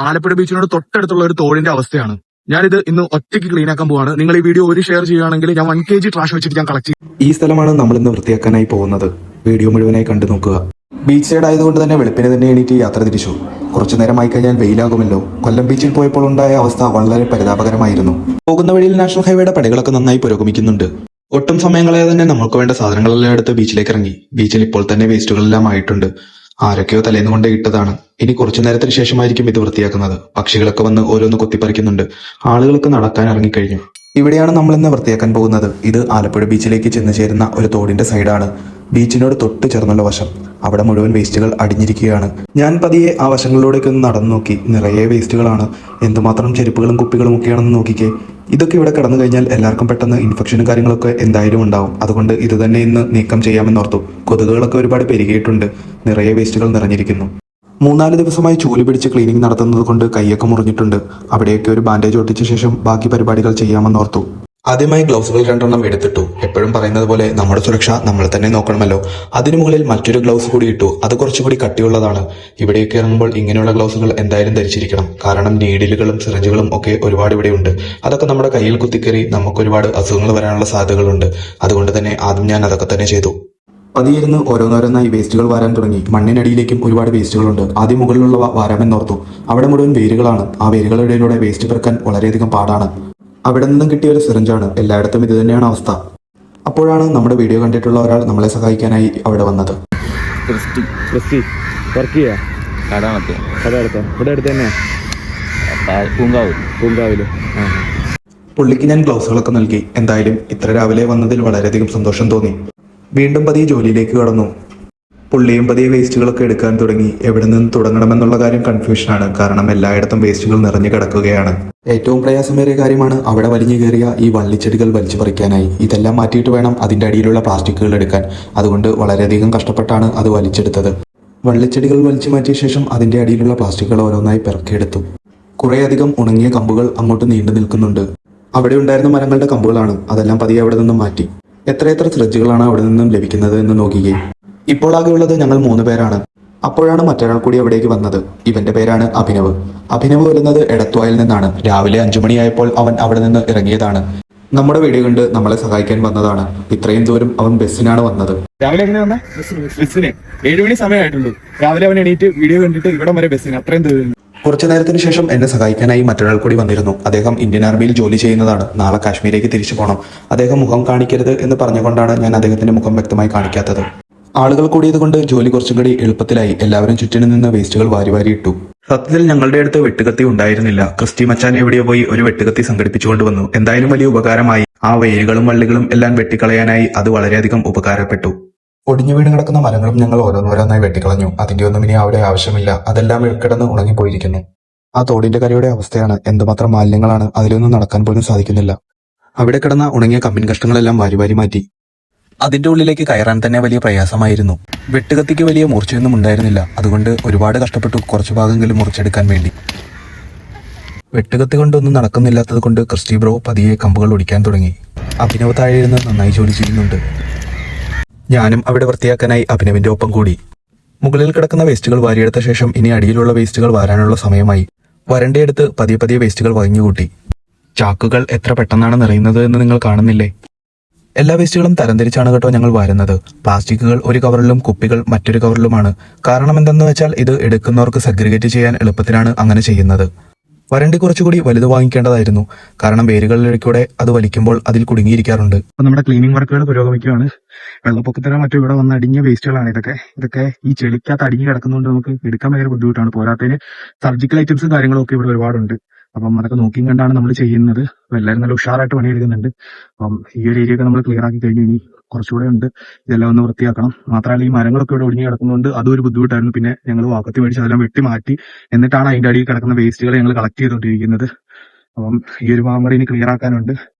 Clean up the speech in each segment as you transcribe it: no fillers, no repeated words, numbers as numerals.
ആലപ്പുഴ ബീച്ചിനോട് തൊട്ടടുത്തുള്ള ഒരു തോടിന്റെ അവസ്ഥയാണ്. ഞാനിത് ഇന്ന് ഒറ്റയ്ക്ക് ക്ലീൻ ആക്കാൻ പോവാണ്. നിങ്ങൾ ഈ വീഡിയോ ഷെയർ ചെയ്യുകയാണെങ്കിൽ ഞാൻ 1 kg ട്രാഷ് വെച്ചിട്ട് ഞാൻ കളക്ട് ചെയ്യും. ഈ സ്ഥലമാണ് നമ്മൾ ഇന്ന് വൃത്തിയാക്കാനായി പോകുന്നത്. വീഡിയോ മുഴുവനായി കണ്ടു നോക്കുക. ബീച്ച് സൈഡ് ആയതുകൊണ്ട് തന്നെ വെളുപ്പിനെ തന്നെ എണീറ്റ് യാത്ര തിരിച്ചു. കുറച്ചു നേരമായി കഴിഞ്ഞാൽ വെയിലാകുമല്ലോ. കൊല്ലം ബീച്ചിൽ പോയപ്പോൾ ഉണ്ടായ അവസ്ഥ വളരെ പരിതാപകരമായിരുന്നു. പോകുന്ന വഴിയിൽ നാഷണൽ ഹൈവേയുടെ പണികളൊക്കെ നന്നായി പുരോഗമിക്കുന്നുണ്ട്. ഒട്ടും സമയങ്ങളെ തന്നെ നമുക്ക് വേണ്ട സാധനങ്ങളെല്ലാം എടുത്ത് ബീച്ചിലേക്ക് ഇറങ്ങി. ബീച്ചിൽ ഇപ്പോൾ തന്നെ വേസ്റ്റുകളെല്ലാം ആയിട്ടുണ്ട്. ആരൊക്കെയോ തലേന്ന് കൊണ്ട് ഇട്ടതാണ്. ഇനി കുറച്ചു നേരത്തിന് ശേഷമായിരിക്കും ഇത് വൃത്തിയാക്കുന്നത്. പക്ഷികളൊക്കെ വന്ന് ഓരോന്ന് കൊത്തിപ്പറിക്കുന്നുണ്ട്. ആളുകൾക്ക് നടക്കാൻ ഇറങ്ങിക്കഴിഞ്ഞു. ഇവിടെയാണ് നമ്മൾ ഇന്ന് വൃത്തിയാക്കാൻ പോകുന്നത്. ഇത് ആലപ്പുഴ ബീച്ചിലേക്ക് ചെന്ന് ചേരുന്ന ഒരു തോടിന്റെ സൈഡാണ്. ബീച്ചിനോട് തൊട്ട് ചേർന്നുള്ള വശം. അവിടെ മുഴുവൻ വേസ്റ്റുകൾ അടിഞ്ഞിരിക്കുകയാണ്. ഞാൻ പതിയെ ആ വശങ്ങളിലൂടെയൊക്കെ ഒന്ന് നടന്നു നോക്കി. നിറയെ വേസ്റ്റുകളാണ്. എന്തുമാത്രം ചെരുപ്പുകളും കുപ്പികളും ഒക്കെയാണെന്ന് നോക്കിക്കേ. ഇതൊക്കെ ഇവിടെ കടന്നു കഴിഞ്ഞാൽ എല്ലാവർക്കും പെട്ടെന്ന് ഇൻഫെക്ഷനും കാര്യങ്ങളൊക്കെ എന്തായാലും ഉണ്ടാവും. അതുകൊണ്ട് ഇത് തന്നെ ഇന്ന് നീക്കം ചെയ്യാമെന്നോർത്തു. കൊതുകുകളൊക്കെ ഒരുപാട് പെരുകിയിട്ടുണ്ട്. നിറയെ വേസ്റ്റുകൾ നിറഞ്ഞിരിക്കുന്നു. 3-4 ദിവസമായി ചൂല് പിടിച്ച് ക്ലീനിങ് നടത്തുന്നത് കൊണ്ട് കൈയൊക്കെ മുറിഞ്ഞിട്ടുണ്ട്. അവിടെയൊക്കെ ഒരു ബാൻഡേജ് ഒട്ടിച്ച ശേഷം ബാക്കി പരിപാടികൾ ചെയ്യാമെന്നോർത്തു. ആദ്യമായി ഗ്ലൗസുകൾ 2 എടുത്തിട്ടു. എപ്പോഴും പറയുന്നത് പോലെ നമ്മുടെ സുരക്ഷ നമ്മൾ തന്നെ നോക്കണമല്ലോ. അതിനു മുകളിൽ മറ്റൊരു ഗ്ലൗസ് കൂടി ഇട്ടു. അത് കുറച്ചുകൂടി കട്ടിയുള്ളതാണ്. ഇവിടെയൊക്കെ ഇറങ്ങുമ്പോൾ ഇങ്ങനെയുള്ള ഗ്ലൗസുകൾ എന്തായാലും ധരിച്ചിരിക്കണം. കാരണം നീഡിലുകളും സിറിഞ്ചുകളും ഒക്കെ ഒരുപാട് ഇവിടെ ഉണ്ട്. അതൊക്കെ നമ്മുടെ കയ്യിൽ കുത്തിക്കറി നമുക്ക് ഒരുപാട് അസുഖങ്ങൾ വരാനുള്ള സാധ്യതകളുണ്ട്. അതുകൊണ്ട് തന്നെ ആദ്യം ഞാൻ അതൊക്കെ തന്നെ ചെയ്തു. പതിയിരുന്ന് ഓരോന്നോരോന്നായി വേസ്റ്റുകൾ വാരാൻ തുടങ്ങി. മണ്ണിനടിയിലേക്കും ഒരുപാട് വേസ്റ്റുകളുണ്ട്. ആദ്യം മുകളിലുള്ളവ വാരാമെന്നോർത്തു. അവിടെ മുഴുവൻ വേരുകളാണ്. ആ വേരുകളിടയിലൂടെ വേസ്റ്റ് പെറുക്കാൻ വളരെയധികം പാടാണ്. അവിടെ നിന്നും കിട്ടിയ ഒരു സിറിഞ്ചാണ്. എല്ലായിടത്തും ഇത് തന്നെയാണ് അവസ്ഥ. അപ്പോഴാണ് നമ്മുടെ വീഡിയോ കണ്ടിട്ടുള്ള ഒരാൾ നമ്മളെ സഹായിക്കാനായി അവിടെ വന്നത്. പുള്ളിക്ക് ഞാൻ ഗ്ലൗസുകളൊക്കെ നൽകി. എന്തായാലും ഇത്ര രാവിലെ വന്നതിൽ വളരെയധികം സന്തോഷം തോന്നി. വീണ്ടും പതിയെ ജോലിയിലേക്ക് കടന്നു. പുള്ളിയും പതിയെ വേസ്റ്റുകളൊക്കെ എടുക്കാൻ തുടങ്ങി. എവിടെ നിന്ന് തുടങ്ങണമെന്നുള്ള കാര്യം കൺഫ്യൂഷനാണ്. കാരണം എല്ലായിടത്തും വേസ്റ്റുകൾ നിറഞ്ഞു കിടക്കുകയാണ്. ഏറ്റവും പ്രയാസമേറിയ കാര്യമാണ് അവിടെ വലിഞ്ഞു കയറിയ ഈ വള്ളിച്ചെടികൾ വലിച്ചു പറിക്കാനായി. ഇതെല്ലാം മാറ്റിയിട്ട് വേണം അതിന്റെ അടിയിലുള്ള പ്ലാസ്റ്റിക്കുകൾ എടുക്കാൻ. അതുകൊണ്ട് വളരെയധികം കഷ്ടപ്പെട്ടാണ് അത് വലിച്ചെടുത്തത്. വള്ളിച്ചെടികൾ വലിച്ചു മാറ്റിയ ശേഷം അതിന്റെ അടിയിലുള്ള പ്ലാസ്റ്റിക്കുകൾ ഓരോന്നായി പെറുക്കിയെടുത്തു. കുറേയധികം ഉണങ്ങിയ കമ്പുകൾ അങ്ങോട്ട് നീണ്ടു നിൽക്കുന്നുണ്ട്. അവിടെ ഉണ്ടായിരുന്ന മരങ്ങളുടെ കമ്പുകളാണ്. അതെല്ലാം പതിയെ അവിടെ നിന്നും മാറ്റി. എത്രയെത്ര സ്ട്രെച്ചുകളാണ് അവിടെ നിന്നും ലഭിക്കുന്നത് എന്ന് നോക്കുകയും. ഇപ്പോൾ ആകെയുള്ളത് ഞങ്ങൾ 3 പേരാണ്. അപ്പോഴാണ് മറ്റൊരാൾ കൂടി അവിടേക്ക് വന്നത്. ഇവന്റെ പേരാണ് അഭിനവ്. അഭിനവ് വരുന്നത് എടത്വായിൽ നിന്നാണ്. രാവിലെ 5 മണിയായപ്പോൾ അവൻ അവിടെ നിന്ന് ഇറങ്ങിയതാണ്. നമ്മുടെ വീഡിയോ കണ്ട് നമ്മളെ സഹായിക്കാൻ വന്നതാണ്. ഇത്രയും ദൂരം അവൻ ബസ്സിനാണ് വന്നത്. രാവിലെ എങ്ങനെ വന്ന ബസ്സിന് 7 മണി സമയമായിട്ടുള്ളൂ. രാവിലെ അവൻ എണീറ്റ് വീഡിയോ കണ്ടിട്ട് ഇവിടെ വരെ ബസ്സിന് അത്രയും ദൂരം. കുറച്ചു നേരത്തിന് ശേഷം എന്നെ സഹായിക്കാനായി മറ്റൊരാൾ കൂടി വന്നിരുന്നു. അദ്ദേഹം ഇന്ത്യൻ ആർമിയിൽ ജോലി ചെയ്യുന്നതാണ്. നാളെ കാശ്മീരിലേക്ക് തിരിച്ചു പോകണം. അദ്ദേഹം മുഖം കാണിക്കരുത് എന്ന് പറഞ്ഞുകൊണ്ടാണ് ഞാൻ അദ്ദേഹത്തിന്റെ മുഖം വ്യക്തമായി കാണിക്കാത്തത്. ആളുകൾ കൂടിയത് കൊണ്ട് ജോലി കുറച്ചും കൂടി എളുപ്പത്തിലായി. എല്ലാവരും ചുറ്റിനും നിന്ന് വേസ്റ്റുകൾ വാരി ഇട്ടു. സത്യത്തിൽ ഞങ്ങളുടെ അടുത്ത് വെട്ടുകത്തി ഉണ്ടായിരുന്നില്ല. ക്രിസ്റ്റി മച്ചാൻ എവിടെയോ പോയി ഒരു വെട്ടുകത്തി സംഘടിപ്പിച്ചുകൊണ്ട് വന്നു. എന്തായാലും വലിയ ഉപകാരമായി. ആ വേരുകളും വള്ളികളും എല്ലാം വെട്ടിക്കളയാനായി അത് വളരെയധികം ഉപകാരപ്പെട്ടു. ഒടിഞ്ഞു വീണ് കിടക്കുന്ന മരങ്ങളും ഞങ്ങൾ ഓരോന്നോരോന്നായി വെട്ടിക്കളഞ്ഞു. അതിന്റെ ഒന്നും ഇനി അവിടെ ആവശ്യമില്ല. അതെല്ലാം കിടന്ന് ഉണങ്ങിപ്പോയിരിക്കുന്നു. ആ തോടിന്റെ കരയുടെ അവസ്ഥയാണ്. എന്തുമാത്രം മാലിന്യങ്ങളാണ്. അതിലൊന്നും നടക്കാൻ പോലും സാധിക്കുന്നില്ല. അവിടെ കിടന്ന ഉണങ്ങിയ കമ്പിൻ കഷ്ണങ്ങളെല്ലാം വാരി മാറ്റി. അതിന്റെ ഉള്ളിലേക്ക് കയറാൻ തന്നെ വലിയ പ്രയാസമായിരുന്നു. വെട്ടുകത്തിക്ക് വലിയ മൂർച്ചയൊന്നും ഉണ്ടായിരുന്നില്ല. അതുകൊണ്ട് ഒരുപാട് കഷ്ടപ്പെട്ടു കുറച്ചു ഭാഗമെങ്കിലും മുറിച്ചെടുക്കാൻ വേണ്ടി. വെട്ടുകത്തി കൊണ്ടൊന്നും നടക്കുന്നില്ലാത്തത് കൊണ്ട് ക്രിസ്റ്റി ബ്രോ പതിയെ കമ്പുകൾ ഒടിക്കാൻ തുടങ്ങി. അഭിനവ് താഴെ ഇരുന്ന് നന്നായി ജോലി ചെയ്യുന്നുണ്ട്. ഞാനും അവിടെ വൃത്തിയാക്കാനായി അഭിനവിന്റെ ഒപ്പം കൂടി. മുകളിൽ കിടക്കുന്ന വേസ്റ്റുകൾ വാരിയെടുത്ത ശേഷം ഇനി അടിയിലുള്ള വേസ്റ്റുകൾ വാരാനുള്ള സമയമായി. വരണ്ടയെടുത്ത് പതിയെ വേസ്റ്റുകൾ വകഞ്ഞുകൂട്ടി. ചാക്കുകൾ എത്ര പെട്ടെന്നാണ് നിറയുന്നത് എന്ന് നിങ്ങൾ കാണുന്നില്ലേ? എല്ലാ വേസ്റ്റുകളും തരംതിരിച്ചാണ് കേട്ടോ ഞങ്ങൾ വാരുന്നത്. പ്ലാസ്റ്റിക്കുകൾ ഒരു കവറിലും കുപ്പികൾ മറ്റൊരു കവറിലുമാണ്. കാരണം എന്തെന്ന് വെച്ചാൽ ഇത് എടുക്കുന്നവർക്ക് സെഗ്രിഗേറ്റ് ചെയ്യാൻ എളുപ്പത്തിനാണ് അങ്ങനെ ചെയ്യുന്നത്. വരണ്ടി കുറച്ചുകൂടി വലുത് വാങ്ങിക്കേണ്ടതായിരുന്നു. കാരണം വേരുകളിലേക്കൂടെ അത് വലിക്കുമ്പോൾ അതിൽ കുടുങ്ങിയിരിക്കാറുണ്ട്. അപ്പൊ നമ്മുടെ ക്ലീനിങ് വർക്കുകൾ പുരോഗമിക്കുകയാണ്. വെള്ളപ്പൊക്കത്തിനോ മറ്റോ ഇവിടെ വന്ന് അടിഞ്ഞ വേസ്റ്റുകളാണ് ഇതൊക്കെ ഈ ചെളിക്കകത്ത് അടിഞ്ഞു കിടക്കുന്നതുകൊണ്ട് നമുക്ക് എടുക്കാൻ ഭയങ്കര ബുദ്ധിമുട്ടാണ്. പോരാത്തതിന് സർജിക്കൽ ഐറ്റംസും കാര്യങ്ങളും ഒക്കെ ഇവിടെ ഒരുപാടുണ്ട്. അപ്പം അതൊക്കെ നോക്കിയും കണ്ടാണ് നമ്മൾ ചെയ്യുന്നത്. അപ്പൊ എല്ലാവരും നല്ല ഉഷാറായിട്ട് പണിയെടുക്കുന്നുണ്ട്. അപ്പം ഈ ഒരു ഏരിയ ഒക്കെ നമ്മൾ ക്ലിയർ ആക്കി കഴിഞ്ഞു. ഇനി കുറച്ചുകൂടെ ഉണ്ട്. ഇതെല്ലാം ഒന്ന് വൃത്തിയാക്കണം. മാത്രമല്ല ഈ മരങ്ങളൊക്കെ ഇവിടെ ഒടിഞ്ഞു കിടക്കുന്നതുകൊണ്ട് അതും ഒരു ബുദ്ധിമുട്ടായിരുന്നു. പിന്നെ ഞങ്ങൾ വാക്കത്തി മേടിച്ച് അതെല്ലാം വെട്ടി മാറ്റി എന്നിട്ടാണ് അതിന്റെ അടിയിൽ കിടക്കുന്ന വേസ്റ്റുകൾ ഞങ്ങൾ കളക്ട് ചെയ്തുകൊണ്ടിരിക്കുന്നത്. അപ്പം ഈ ഒരു ഭാഗം കൂടെ ഇനി ക്ലിയർ ആക്കാനുണ്ട്.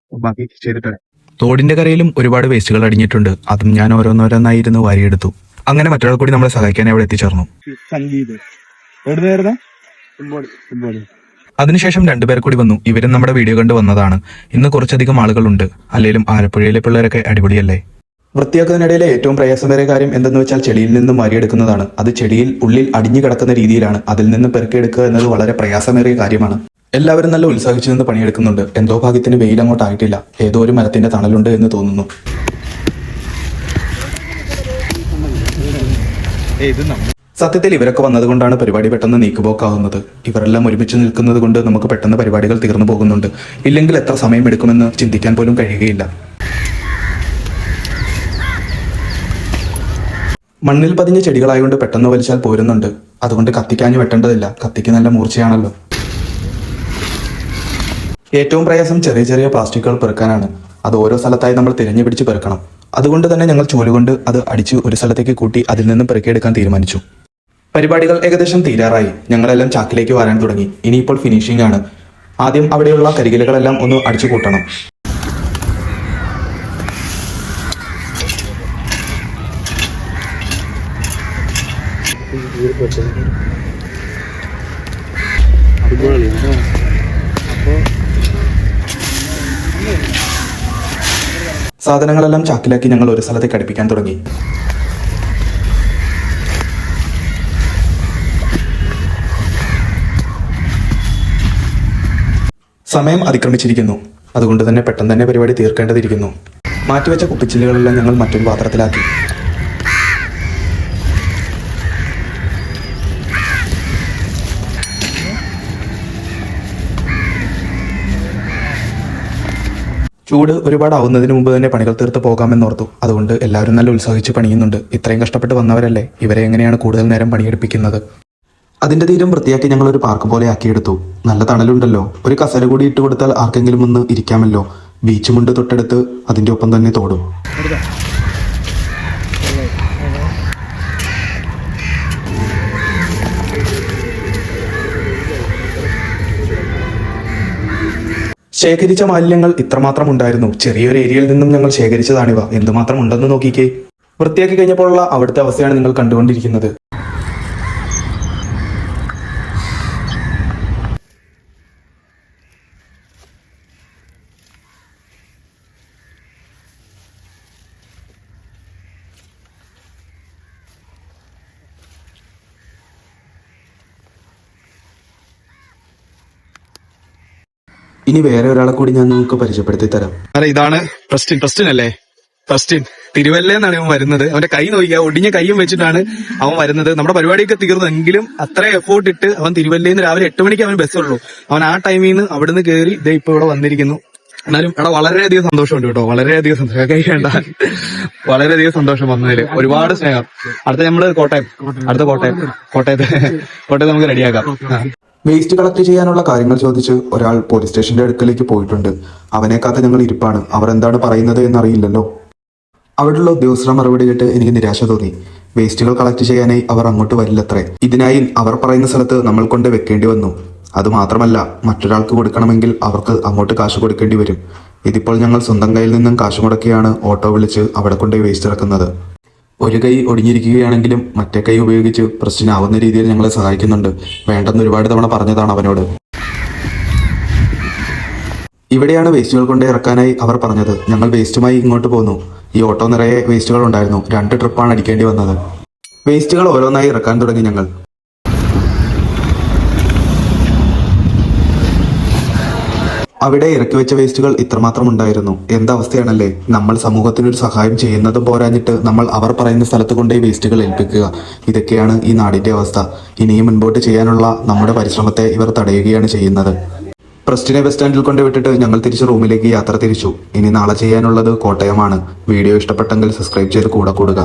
ബാക്കി ചെയ്തിട്ട് വരാം. തോടിന്റെ കരയിലും ഒരുപാട് വേസ്റ്റുകൾ അടിഞ്ഞിട്ടുണ്ട്. അതും ഞാൻ ഓരോന്നോരോന്നായിരുന്നു വാരിയെടുത്തു. അങ്ങനെ മറ്റൊരാൾ കൂടി നമ്മളെ സഹായിക്കാൻ അവിടെ എത്തിച്ചേർന്നു. അതിനുശേഷം 2 പേർ കൂടി വന്നു. ഇവരും നമ്മുടെ വീഡിയോ കണ്ട് വന്നതാണ്. ഇന്ന് കുറച്ചധികം ആളുകളുണ്ട്. അല്ലെങ്കിലും ആലപ്പുഴയിലെ പിള്ളേരൊക്കെ അടിപൊളിയല്ലേ. വൃത്തിയാക്കുന്നതിനിടയിലെ ഏറ്റവും പ്രയാസമേറിയ കാര്യം എന്തെന്ന് വെച്ചാൽ ചെളിയിൽ നിന്നും വാരിയെടുക്കുന്നതാണ്. അത് ചെളിയിൽ ഉള്ളിൽ അടിഞ്ഞു കിടക്കുന്ന രീതിയിലാണ്. അതിൽ നിന്ന് പെറുക്കിയെടുക്കുക എന്നത് വളരെ പ്രയാസമേറിയ കാര്യമാണ്. എല്ലാവരും നല്ല ഉത്സാഹിച്ചു നിന്ന് പണിയെടുക്കുന്നുണ്ട്. എന്തോ ഭാഗ്യത്തിന് വെയിൽ അങ്ങോട്ടായിട്ടില്ല. ഏതോ ഒരു മരത്തിന്റെ തണലുണ്ട് എന്ന് തോന്നുന്നു. സത്യത്തിൽ ഇവരൊക്കെ വന്നതുകൊണ്ടാണ് പരിപാടി പെട്ടെന്ന് നീക്കുപോക്കാവുന്നത്. ഇവരെല്ലാം ഒരുമിച്ച് നിൽക്കുന്നത് കൊണ്ട് നമുക്ക് പെട്ടെന്ന് പരിപാടികൾ തീർന്നു പോകുന്നുണ്ട്. ഇല്ലെങ്കിൽ എത്ര സമയം എടുക്കുമെന്ന് ചിന്തിക്കാൻ പോലും കഴിയുകയില്ല. മണ്ണിൽ പതിഞ്ഞ ചെടികളായതുകൊണ്ട് പെട്ടെന്ന് വലിച്ചാൽ പോരുന്നുണ്ട്. അതുകൊണ്ട് കത്തിക്കാഞ്ഞു വെട്ടേണ്ടതില്ല. കത്തിക്ക് നല്ല മൂർച്ചയാണല്ലോ. ഏറ്റവും പ്രയാസം ചെറിയ ചെറിയ പ്ലാസ്റ്റിക്കുകൾ പെറുക്കാനാണ്. അത് ഓരോ സ്ഥലത്തായി നമ്മൾ തിരഞ്ഞു പിടിച്ച് പെറുക്കണം. അതുകൊണ്ട് തന്നെ ഞങ്ങൾ ചൂലുകൊണ്ട് അത് അടിച്ച് ഒരു സ്ഥലത്തേക്ക് കൂട്ടി അതിൽ നിന്നും പെറുക്കിയെടുക്കാൻ തീരുമാനിച്ചു. പരിപാടികൾ ഏകദേശം തീരാറായി. ഞങ്ങളെല്ലാം ചാക്കിലേക്ക് വരാൻ തുടങ്ങി. ഇനിയിപ്പോൾ ഫിനിഷിംഗ് ആണ്. ആദ്യം അവിടെയുള്ള കരികിലകളെല്ലാം ഒന്ന് അടിച്ചു കൂട്ടണം. സാധനങ്ങളെല്ലാം ചാക്കിലാക്കി ഞങ്ങൾ ഒരു സ്ഥലത്തേക്ക് അടുപ്പിക്കാൻ തുടങ്ങി. സമയം അതിക്രമിച്ചിരിക്കുന്നു. അതുകൊണ്ട് തന്നെ പെട്ടെന്ന് തന്നെ പരിപാടി തീർക്കേണ്ടതിരിക്കുന്നു. മാറ്റിവെച്ച കുപ്പിച്ചില്ലുകളെല്ലാം ഞങ്ങൾ മറ്റൊരു പാത്രത്തിലാക്കി. ചൂട് ഒരുപാട് ആവുന്നതിന് മുമ്പ് തന്നെ പണികൾ തീർത്ത് പോകാമെന്നോർത്തു. അതുകൊണ്ട് എല്ലാവരും നല്ല ഉത്സാഹിച്ച് പണിയുന്നുണ്ട്. ഇത്രയും കഷ്ടപ്പെട്ട് വന്നവരല്ലേ, ഇവരെ എങ്ങനെയാണ് കൂടുതൽ നേരം പണിയെടുപ്പിക്കുന്നത്? അതിന്റെ തീരം വൃത്തിയാക്കി ഞങ്ങൾ ഒരു പാർക്ക് പോലെ ആക്കിയെടുത്തു. നല്ല തണലുണ്ടല്ലോ. ഒരു കസര കൂടി ഇട്ട് കൊടുത്താൽ ആർക്കെങ്കിലും ഒന്ന് ഇരിക്കാമല്ലോ. ബീച്ചുമുണ്ട് തൊട്ടടുത്ത്, അതിന്റെ ഒപ്പം തന്നെ തോടും. ശേഖരിച്ച മാലിന്യങ്ങൾ ഇത്രമാത്രം ഉണ്ടായിരുന്നു. ചെറിയൊരു ഏരിയയിൽ നിന്നും ഞങ്ങൾ ശേഖരിച്ചതാണിവ. എന്തുമാത്രം ഉണ്ടെന്ന് നോക്കിക്കേ. വൃത്തിയാക്കി കഴിഞ്ഞപ്പോഴുള്ള അവിടുത്തെ അവസ്ഥയാണ് നിങ്ങൾ കണ്ടുകൊണ്ടിരിക്കുന്നത്. ഇനി വേറെ ഒരാളെ കൂടി ഞാൻ നിങ്ങൾക്ക് പരിചയപ്പെടുത്തി തരാം. അതെ, ഇതാണ് പ്രസ്റ്റിൻ അല്ലേ? പ്രസ്റ്റിൻ തിരുവല്ലയെന്നാണ് അവൻ വരുന്നത്. അവന്റെ കൈ നോക്കിയാൽ ഒടിഞ്ഞ കൈയും വെച്ചിട്ടാണ് അവൻ വരുന്നത്. നമ്മുടെ പരിപാടിയൊക്കെ തീർന്നെങ്കിലും അത്ര എഫോർട്ട് ഇട്ട് അവൻ തിരുവല്ലയിൽ നിന്ന് രാവിലെ 8 മണിക്ക് അവൻ ബസ്സുള്ളൂ. അവൻ ആ ടൈമിൽ നിന്ന് അവിടുന്ന് കയറി ഇതേ ഇപ്പൊ ഇവിടെ വന്നിരിക്കുന്നു. എന്നാലും ഇവിടെ വളരെയധികം സന്തോഷമുണ്ട് കേട്ടോ. വളരെയധികം സന്തോഷം. കൈ വേണ്ട, വളരെയധികം സന്തോഷം വന്നതിൽ. ഒരുപാട് സ്നേഹം. അടുത്ത നമ്മള് കോട്ടയത്ത് നമുക്ക് റെഡിയാക്കാം. വേസ്റ്റ് കളക്ട് ചെയ്യാനുള്ള കാര്യങ്ങൾ ചോദിച്ച് ഒരാൾ പോലീസ് സ്റ്റേഷന്റെ അടുക്കലേക്ക് പോയിട്ടുണ്ട്. അവനെ കാത്ത് ഞങ്ങൾ ഇരിപ്പാണ്. അവർ എന്താണ് പറയുന്നത് എന്നറിയില്ലല്ലോ. അവിടെയുള്ള ഉദ്യോഗസ്ഥരുടെ മറുപടി കേട്ട് എനിക്ക് നിരാശ തോന്നി. വേസ്റ്റുകൾ കളക്ട് ചെയ്യാനായി അവർ അങ്ങോട്ട് വരില്ലത്രേ. ഇതിനായി അവർ പറയുന്ന സ്ഥലത്ത് നമ്മൾ കൊണ്ട് വെക്കേണ്ടി വന്നു. അതുമാത്രമല്ല, മറ്റൊരാൾക്ക് കൊടുക്കണമെങ്കിൽ അവർക്ക് അങ്ങോട്ട് കാശ് കൊടുക്കേണ്ടി വരും. ഇതിപ്പോൾ ഞങ്ങൾ സ്വന്തം കയ്യിൽ നിന്നും കാശ് മുടക്കിയാണ് ഓട്ടോ വിളിച്ച് അവിടെ കൊണ്ട് വേസ്റ്റ് ഇറക്കുന്നത്. ഒരു കൈ ഒടിഞ്ഞിരിക്കുകയാണെങ്കിലും മറ്റേ കൈ ഉപയോഗിച്ച് പ്രശ്നമാവുന്ന രീതിയിൽ ഞങ്ങളെ സഹായിക്കുന്നുണ്ട്. വേണ്ടെന്ന് ഒരുപാട് തവണ പറഞ്ഞതാണ് അവനോട്. ഇവിടെയാണ് വേസ്റ്റുകൾ കൊണ്ട് ഇറക്കാനായി അവർ പറഞ്ഞത്. ഞങ്ങൾ വേസ്റ്റുമായി ഇങ്ങോട്ട് പോന്നു. ഈ ഓട്ടോ നിറയെ വേസ്റ്റുകൾ ഉണ്ടായിരുന്നു. 2 ട്രിപ്പാണ് അടിക്കേണ്ടി വന്നത്. വേസ്റ്റുകൾ ഓരോന്നായി ഇറക്കാൻ തുടങ്ങി ഞങ്ങൾ. അവിടെ ഇറക്കി വെച്ച വേസ്റ്റുകൾ ഇത്രമാത്രം ഉണ്ടായിരുന്നു. എന്തവസ്ഥയാണല്ലേ. നമ്മൾ സമൂഹത്തിനൊരു സഹായം ചെയ്യുന്നതും പോരാഞ്ഞിട്ട് നമ്മൾ അവർ പറയുന്ന സ്ഥലത്ത് കൊണ്ടേ വേസ്റ്റുകൾ ഏൽപ്പിക്കുക. ഇതൊക്കെയാണ് ഈ നാടിന്റെ അവസ്ഥ. ഇനിയും മുൻപോട്ട് ചെയ്യാനുള്ള നമ്മുടെ പരിശ്രമത്തെ ഇവർ തടയുകയാണ് ചെയ്യുന്നത്. പ്രസ്റ്റിനെ ബസ് സ്റ്റാൻഡിൽ കൊണ്ടുവിട്ടിട്ട് ഞങ്ങൾ തിരിച്ച് റൂമിലേക്ക് യാത്ര തിരിച്ചു. ഇനി നാളെ ചെയ്യാനുള്ളത് കോട്ടയമാണ്. വീഡിയോ ഇഷ്ടപ്പെട്ടെങ്കിൽ സബ്സ്ക്രൈബ് ചെയ്ത് കൂടെ കൂടുക.